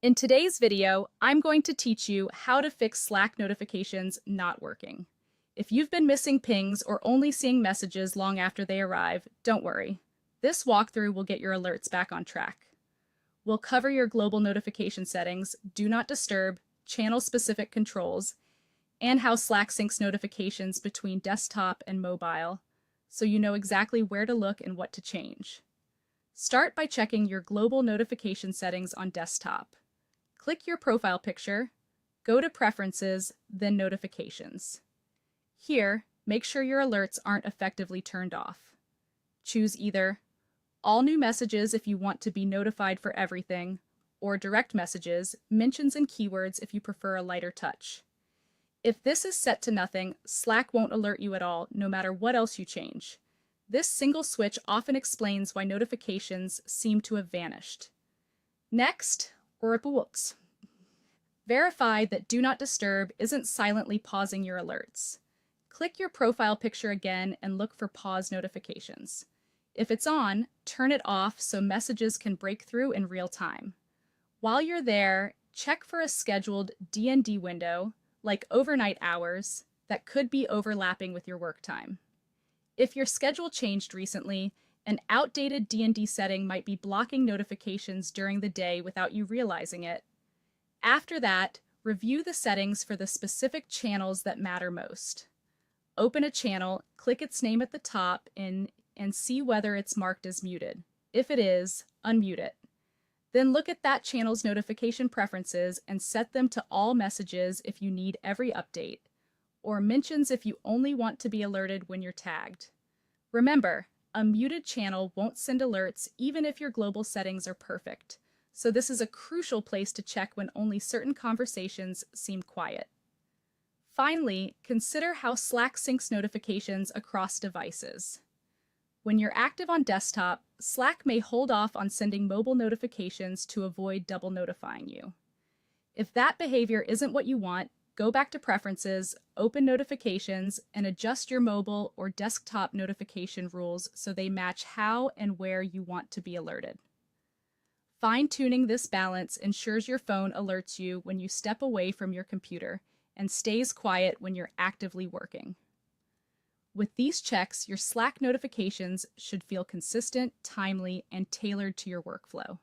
In today's video, I'm going to teach you how to fix Slack notifications not working. If you've been missing pings or only seeing messages long after they arrive, don't worry. This walkthrough will get your alerts back on track. We'll cover your global notification settings, do not disturb, channel-specific controls, and how Slack syncs notifications between desktop and mobile, so you know exactly where to look and what to change. Start by checking your global notification settings on desktop. Click your profile picture, go to Preferences, then Notifications. Here, make sure your alerts aren't effectively turned off. Choose either All New Messages if you want to be notified for everything, or Direct Messages, Mentions and Keywords if you prefer a lighter touch. If this is set to nothing, Slack won't alert you at all, no matter what else you change. This single switch often explains why notifications seem to have vanished. Next, verify that Do Not Disturb isn't silently pausing your alerts. Click your profile picture again and look for pause notifications. If it's on, turn it off so messages can break through in real time. While you're there, check for a scheduled D&D window, like overnight hours, that could be overlapping with your work time. If your schedule changed recently, an outdated D&D setting might be blocking notifications during the day without you realizing it. After that, review the settings for the specific channels that matter most. Open a channel, click its name at the top and see whether it's marked as muted. If it is, unmute it. Then look at that channel's notification preferences and set them to all messages if you need every update, or mentions if you only want to be alerted when you're tagged. Remember, a muted channel won't send alerts even if your global settings are perfect, so this is a crucial place to check when only certain conversations seem quiet. Finally, consider how Slack syncs notifications across devices. When you're active on desktop, Slack may hold off on sending mobile notifications to avoid double notifying you. If that behavior isn't what you want, go back to Preferences, open Notifications, and adjust your mobile or desktop notification rules so they match how and where you want to be alerted. Fine-tuning this balance ensures your phone alerts you when you step away from your computer and stays quiet when you're actively working. With these checks, your Slack notifications should feel consistent, timely, and tailored to your workflow.